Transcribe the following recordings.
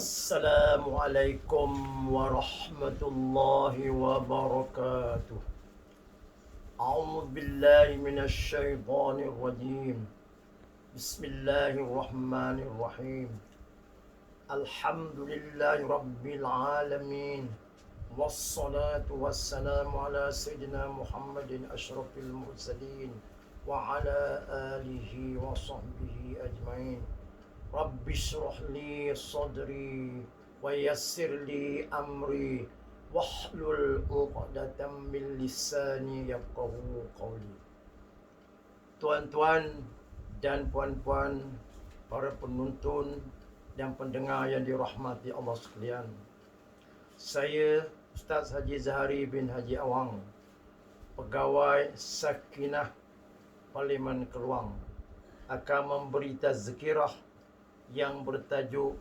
Assalamualaikum warahmatullahi wabarakatuh. A'udzu billahi minasy syaithanir rajim. Bismillahirrahmanirrahim. Alhamdulillahi rabbil alamin. Wassalatu wassalamu ala sayyidina Muhammadin asyrafil mursalin wa ala alihi wa sahbihi ajmain. Rabbi shrah li sadri wa yassir li amri wahlul 'uqdatam min lisani yafqahu qawli. Tuan-tuan dan puan-puan, para penonton dan pendengar yang dirahmati Allah sekalian. Saya Ustaz Haji Zahari bin Haji Awang, pegawai Sakinah Parlimen Keluang, akan memberi tazkirah yang bertajuk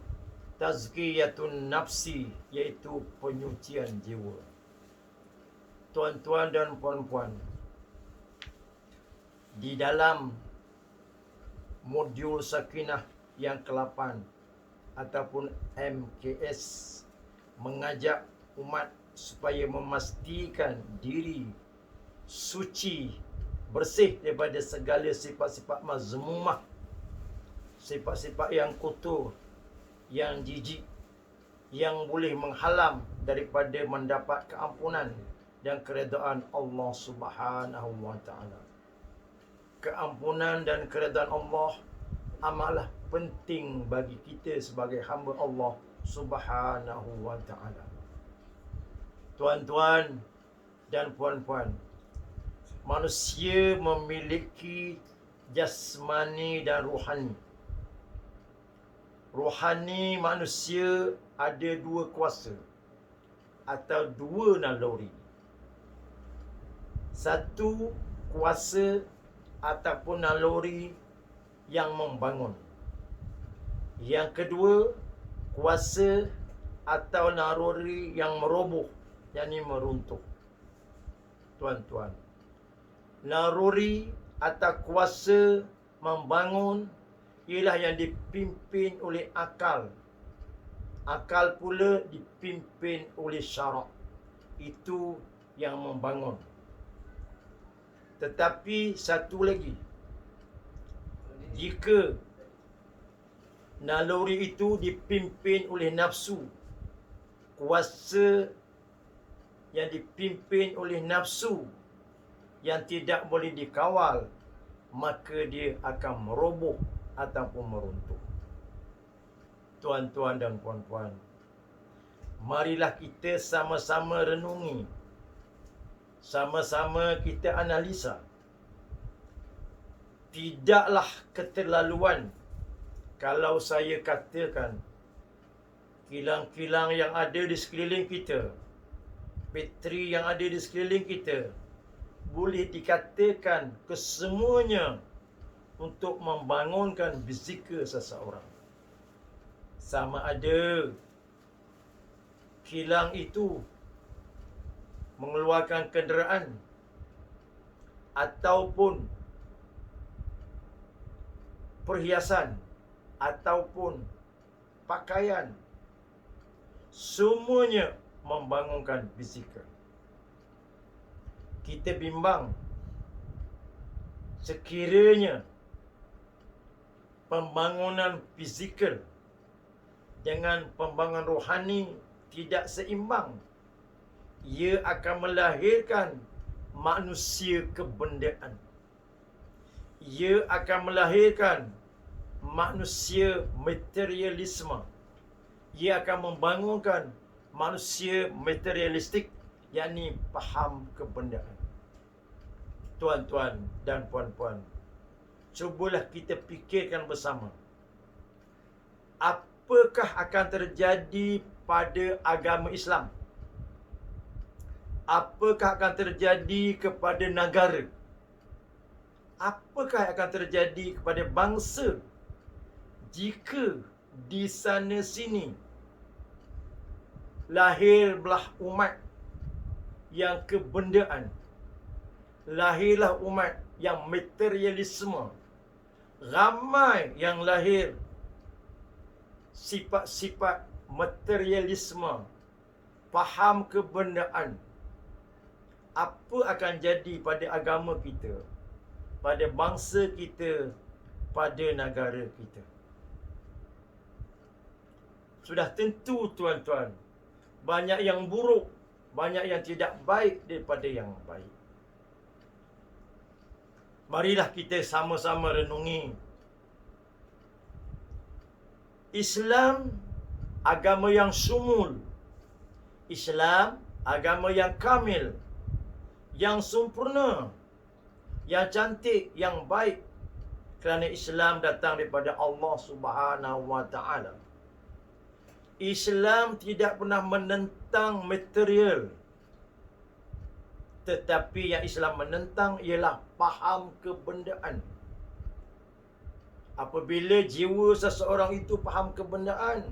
Tazkiyatun Nafsi, iaitu penyucian jiwa. Tuan-tuan dan puan-puan, di dalam modul Sakinah yang ke-8 ataupun MKS mengajak umat supaya memastikan diri suci, bersih daripada segala sifat-sifat mazmumah, sifat-sifat yang kotor, yang jijik, yang boleh menghalang daripada mendapat keampunan dan keredaan Allah Subhanahu wa taala. Keampunan dan keredaan Allah amatlah penting bagi kita sebagai hamba Allah Subhanahu wa taala. Tuan-tuan dan puan-puan, manusia memiliki jasmani dan rohani. Rohani manusia ada dua kuasa atau dua naluri. Satu kuasa ataupun naluri yang membangun. Yang kedua, kuasa atau naluri yang meroboh, yakni meruntuh. Tuan-tuan, naluri atau kuasa membangun ialah yang dipimpin oleh akal. Akal pula dipimpin oleh syarak. Itu yang membangun. Tetapi satu lagi, jika naluri itu dipimpin oleh nafsu, kuasa yang dipimpin oleh nafsu yang tidak boleh dikawal, maka dia akan meroboh ataupun meruntuh. Tuan-tuan dan puan-puan, marilah kita sama-sama renungi, sama-sama kita analisa. Tidaklah keterlaluan kalau saya katakan kilang-kilang yang ada di sekeliling kita, bateri yang ada di sekeliling kita, boleh dikatakan kesemuanya untuk membangunkan fizikal seseorang. Sama ada kilang itu mengeluarkan kenderaan ataupun perhiasan ataupun pakaian, semuanya membangunkan fizikal. Kita bimbang sekiranya pembangunan fizikal dengan pembangunan rohani tidak seimbang, ia akan melahirkan manusia kebendaan. Ia akan melahirkan manusia materialisme. Ia akan membangunkan manusia materialistik, yakni faham kebendaan. Tuan-tuan dan puan-puan, cubalah kita fikirkan bersama. Apakah akan terjadi pada agama Islam? Apakah akan terjadi kepada negara? Apakah akan terjadi kepada bangsa jika di sana sini lahirlah umat yang kebendaan, lahirlah umat yang materialisme, ramai yang lahir sifat-sifat materialisme, faham kebendaan, apa akan jadi pada agama kita, pada bangsa kita, pada negara kita? Sudah tentu tuan-tuan, banyak yang buruk, banyak yang tidak baik daripada yang baik. Marilah kita sama-sama renungi. Islam agama yang sumul. Islam agama yang kamil, yang sempurna, yang cantik, yang baik. Kerana Islam datang daripada Allah Subhanahu wa taala. Islam tidak pernah menentang material. Tetapi yang Islam menentang ialah faham kebendaan. Apabila jiwa seseorang itu faham kebendaan,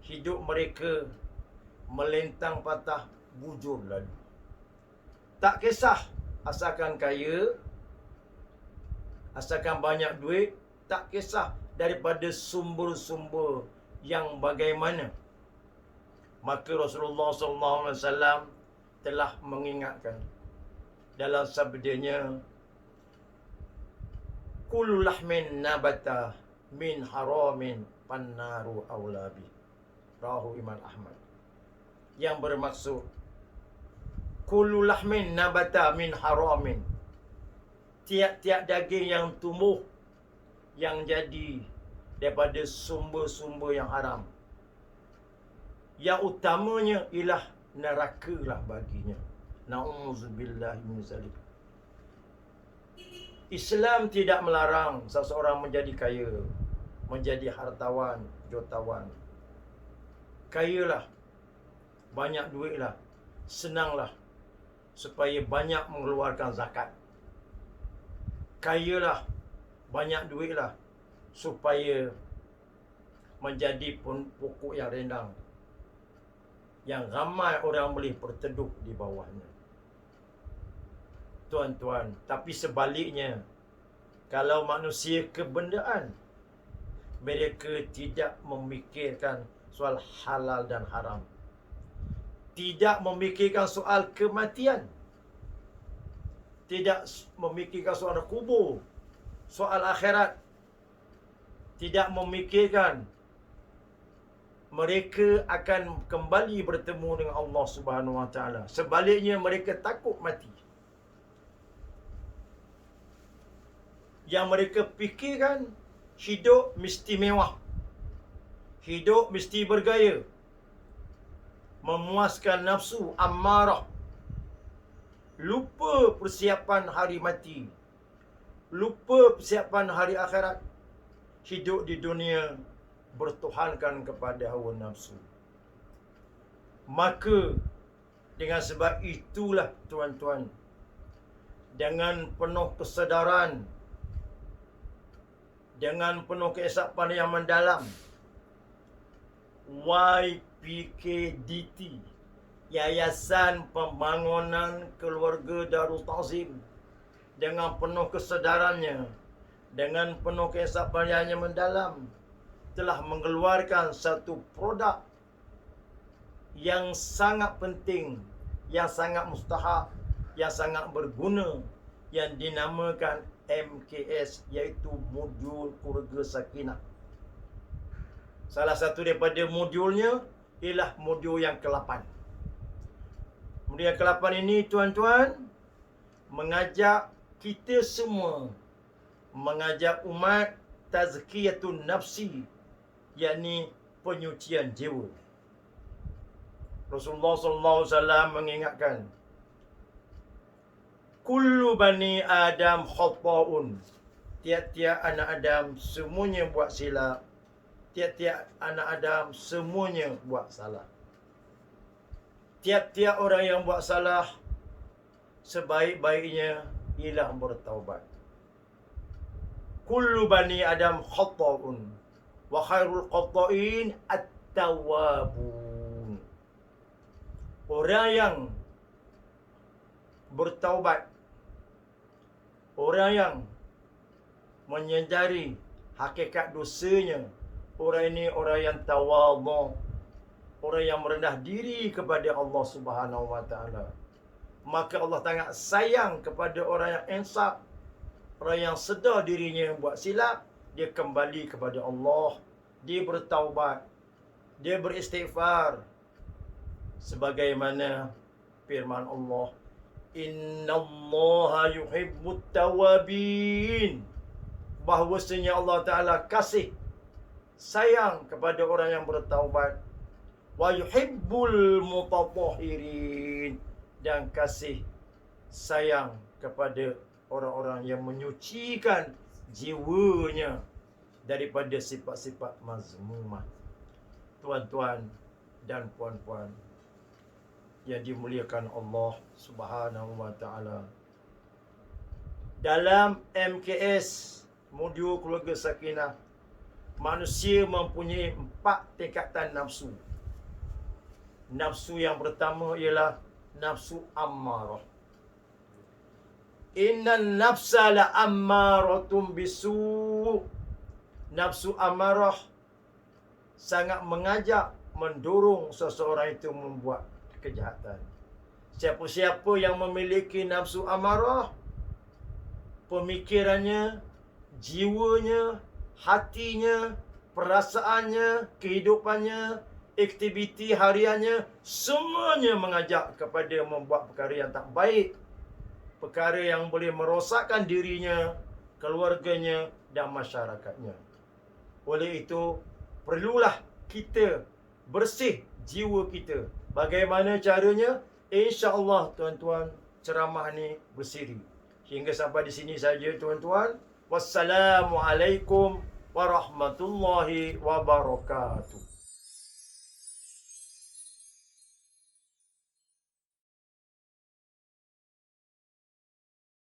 hidup mereka melentang patah, bujur lalu. Tak kisah asalkan kaya, asalkan banyak duit, tak kisah daripada sumber-sumber yang bagaimana. Maka Rasulullah SAW telah mengingatkan dalam sabdanya, kullu lahmin nabata min haramin pannaru awlabi. Rawahu Imam Ahmad. Yang bermaksud, kullu lahmin nabata min haramin. Tiap-tiap daging yang tumbuh, yang jadi daripada sumber-sumber yang haram, yang utamanya ialah neraka lah baginya. Na'udzubillah min zalik. Islam tidak melarang seseorang menjadi kaya, menjadi hartawan, jutawan. Kayalah, banyak duitlah, senanglah, supaya banyak mengeluarkan zakat. Kayalah, banyak duitlah, supaya menjadi pokok yang rindang, yang ramai orang boleh berteduh di bawahnya. Tuan-tuan, tapi sebaliknya, kalau manusia kebendaan, mereka tidak memikirkan soal halal dan haram, tidak memikirkan soal kematian, tidak memikirkan soal kubur, soal akhirat, tidak memikirkan mereka akan kembali bertemu dengan Allah Subhanahu wa taala. Sebaliknya, mereka takut mati. Yang mereka fikirkan, hidup mesti mewah, hidup mesti bergaya, memuaskan nafsu ammarah, lupa persiapan hari mati, lupa persiapan hari akhirat, hidup di dunia bertuhankan kepada hawa nafsu. Maka dengan sebab itulah tuan-tuan, dengan penuh kesedaran, dengan penuh keesapan yang mendalam, YPKDT, Yayasan Pembangunan Keluarga Darul Ta'zim, dengan penuh kesedarannya, dengan penuh keesapan yang mendalam, telah mengeluarkan satu produk yang sangat penting, yang sangat mustahak, yang sangat berguna, yang dinamakan MKS, iaitu modul keluarga sakinah. Salah satu daripada modulnya ialah modul yang ke-8. Modul yang ke-8 ini, tuan-tuan, mengajak kita semua, mengajak umat tazkiyatun nafsi, yakni penyucian jiwa. Rasulullah SAW mengingatkan, kullu bani Adam khata'un. Tiap-tiap anak Adam semuanya buat silap. Tiap-tiap anak Adam semuanya buat salah. Tiap-tiap orang yang buat salah, sebaik-baiknya ialah bertaubat. Kullu bani Adam khata'un wa khairul khata'in at-tawwabun. Orang yang bertaubat, orang yang menyedari hakikat dosanya, Orang ini orang yang tawadhu, orang yang merendah diri kepada Allah Subhanahu wa taala. Maka Allah sangat sayang kepada orang yang insaf, orang yang sedar dirinya yang buat silap, dia kembali kepada Allah, dia bertaubat, dia beristighfar. Sebagaimana firman Allah, innallaha yuhibbut tawabin, bahwasanya Allah Ta'ala kasih sayang kepada orang yang bertaubat, wa yuhibbul mutatahhirin, dan kasih sayang kepada orang-orang yang menyucikan jiwanya daripada sifat-sifat mazmumah. Tuan-tuan dan puan-puan yang dimuliakan Allah Subhanahu wa taala. Dalam MKS, modul keluarga sakinah, manusia mempunyai 4 tingkatan nafsu. Nafsu yang pertama ialah nafsu ammarah. Innan nafsa la ammaratum bisu. Nafsu amarah sangat mengajak, mendorong seseorang itu membuat kejahatan. Siapa-siapa yang memiliki nafsu amarah, pemikirannya, jiwanya, hatinya, perasaannya, kehidupannya, aktiviti hariannya, semuanya mengajak kepada membuat perkara yang tak baik, perkara yang boleh merosakkan dirinya, keluarganya dan masyarakatnya. Oleh itu, perlulah kita bersih jiwa kita. Bagaimana caranya? InsyaAllah tuan-tuan, ceramah ni bersiri. Hingga sampai di sini saja tuan-tuan. Wassalamualaikum warahmatullahi wabarakatuh.